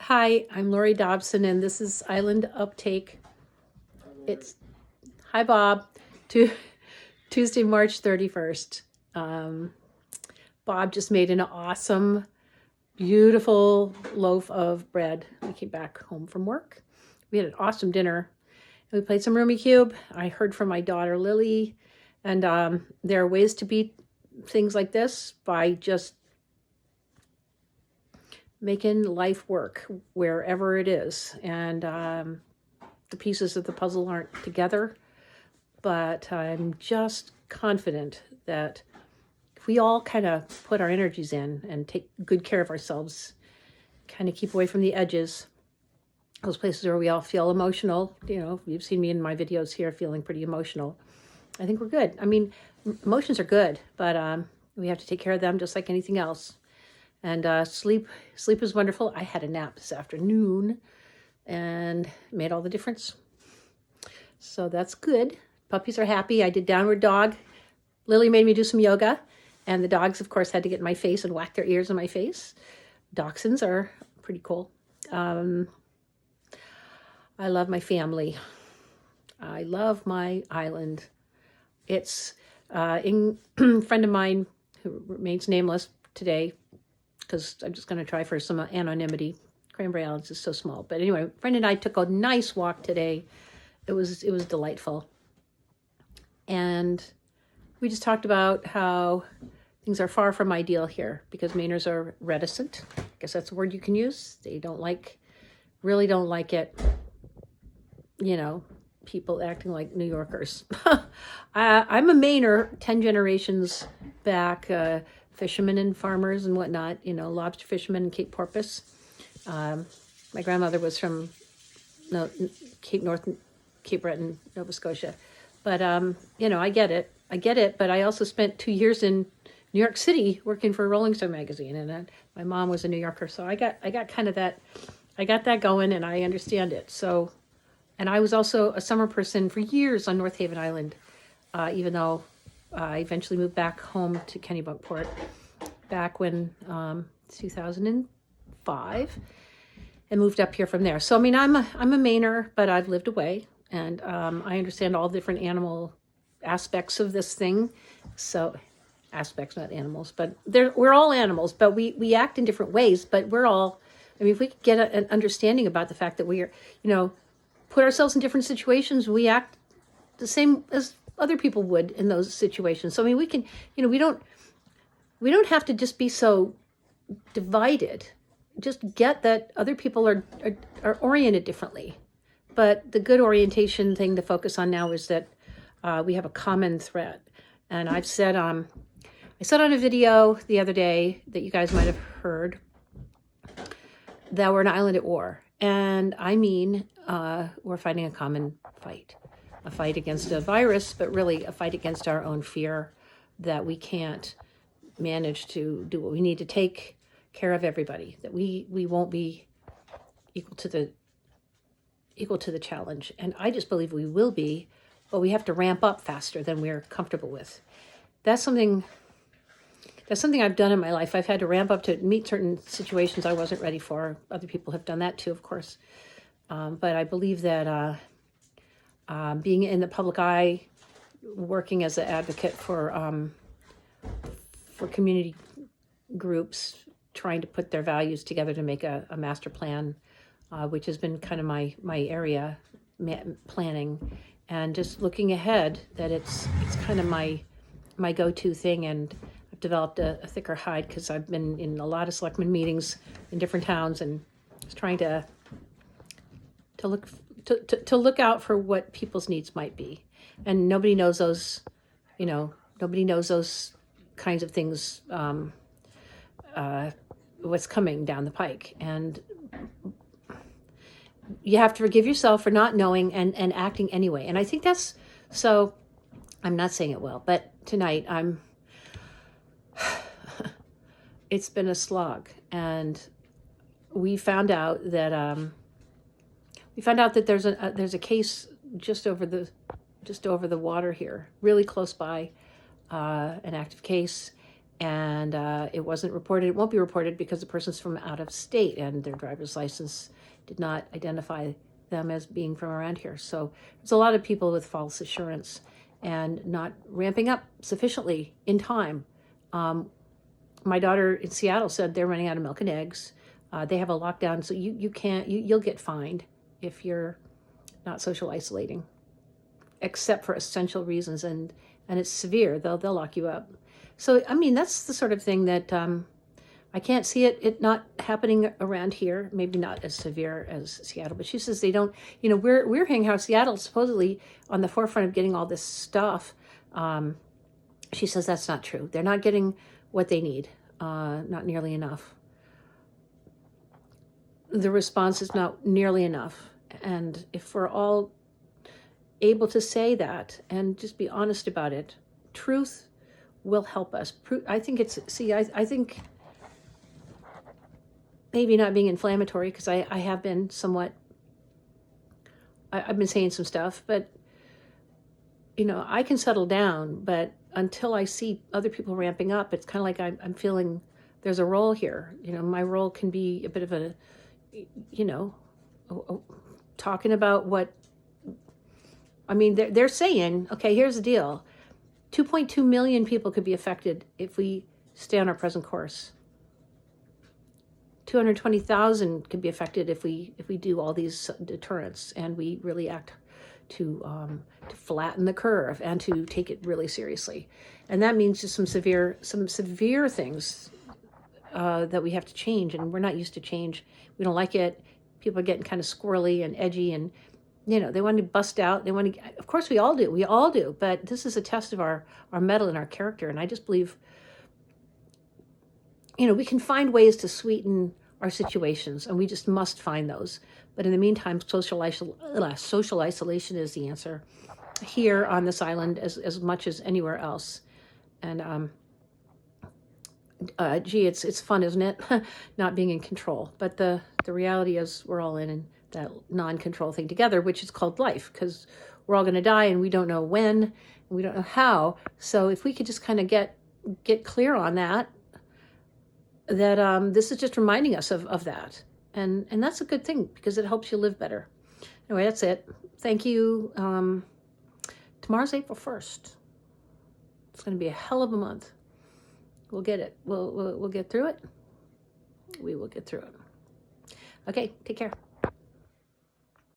Hi, I'm Laurie Dobson, and this is Island Uptake. It's Hi, Bob. To Tuesday, March 31st. Bob just made an awesome, beautiful loaf of bread. We came back home from work. We had an awesome dinner. We played some Rummy Cube. I heard from my daughter Lily, and there are ways to beat things like this by just making life work wherever it is. And the pieces of the puzzle aren't together, but I'm just confident that if we all kind of put our energies in and take good care of ourselves, kind of keep away from the edges, those places where we all feel emotional, you've seen me in my videos here feeling pretty emotional. I think we're good. I mean, emotions are good, but we have to take care of them just like anything else. And sleep is wonderful. I had a nap this afternoon and made all the difference. So that's good. Puppies are happy. I did downward dog. Lily made me do some yoga. And the dogs, of course, had to get in my face and whack their ears in my face. Dachshunds are pretty cool. I love my family. I love my island. It's a friend of mine who remains nameless today, because I'm just going to try for some anonymity. Cranberry Isles is so small. But anyway, a friend and I took a nice walk today. It was delightful. And we just talked about how things are far from ideal here because Mainers are reticent. I guess that's a word you can use. They really don't like it, people acting like New Yorkers. I'm a Mainer 10 generations back, fishermen and farmers and whatnot, lobster fishermen in Cape Porpoise. My grandmother was from Cape Breton, Nova Scotia. But, I get it. But I also spent 2 years in New York City working for Rolling Stone magazine. And my mom was a New Yorker. So I got kind of that, I got that going and I understand it. So, and I was also a summer person for years on North Haven Island, even though I eventually moved back home to Kennebunkport back when 2005 and moved up here from there. So, I mean, I'm a Mainer, but I've lived away and I understand all the different animal aspects of this thing. So aspects, not animals, but we're all animals, but we act in different ways, but we're all, I mean, if we could get an understanding about the fact that we are, put ourselves in different situations, we act the same as other people would in those situations. So, I mean, we can, we don't have to just be so divided. Just get that other people are oriented differently. But the good orientation thing to focus on now is that we have a common thread. And I said on a video the other day that you guys might have heard that we're an island at war. And I mean, we're fighting a common fight. A fight against a virus, but really a fight against our own fear that we can't manage to do what we need to take care of everybody, that we won't be equal to the challenge. And I just believe we will be, but we have to ramp up faster than we're comfortable with. That's something I've done in my life. I've had to ramp up to meet certain situations I wasn't ready for. Other people have done that too, of course. But I believe that being in the public eye, working as an advocate for community groups, trying to put their values together to make a master plan, which has been kind of my area, planning, and just looking ahead, that it's kind of my go-to thing. And I've developed a thicker hide because I've been in a lot of selectmen meetings in different towns and just trying to look out for what people's needs might be. And nobody knows those kinds of things, what's coming down the pike. And you have to forgive yourself for not knowing and acting anyway. And I think that's, so I'm not saying it well, but tonight it's been a slog. And we found out that there's a case just over the water here, really close by, an active case. and it wasn't reported. It won't be reported because the person's from out of state and their driver's license did not identify them as being from around here. So there's a lot of people with false assurance and not ramping up sufficiently in time. My daughter in Seattle said they're running out of milk and eggs. They have a lockdown, so you'll get fined if you're not social isolating, except for essential reasons, and it's severe. They'll lock you up. So I mean, that's the sort of thing that I can't see it not happening around here. Maybe not as severe as Seattle, but she says they don't. You know, we're hearing how Seattle's supposedly on the forefront of getting all this stuff. She says that's not true. They're not getting what they need, not nearly enough. The response is not nearly enough. And if we're all able to say that and just be honest about it, truth will help us. I think I think maybe not being inflammatory, because I have been somewhat, I've been saying some stuff, but, you know, I can settle down, but until I see other people ramping up, it's kind of like I'm feeling there's a role here. You know, my role can be a bit of a, you know, talking about what, I mean, they're saying, okay, here's the deal. 2.2 million people could be affected if we stay on our present course. 220,000 could be affected if we do all these deterrents and we really act to flatten the curve and to take it really seriously. And that means just some severe things that we have to change, and we're not used to change. We don't like it. People are getting kind of squirrely and edgy, and you know, they want to bust out. They want to, of course we all do, but this is a test of our mettle and our character. And I just believe, you know, we can find ways to sweeten our situations, and we just must find those. But in the meantime, social isolation is the answer here on this island as much as anywhere else. And gee, it's fun, isn't it? Not being in control. But the reality is we're all in that non-control thing together, which is called life, because we're all going to die and we don't know when, and we don't know how. So if we could just kind of get clear on that this is just reminding us of that. And that's a good thing, because it helps you live better. Anyway, that's it. Thank you. Tomorrow's April 1st. It's going to be a hell of a month. We'll get it. We'll get through it. We will get through it. Okay, take care.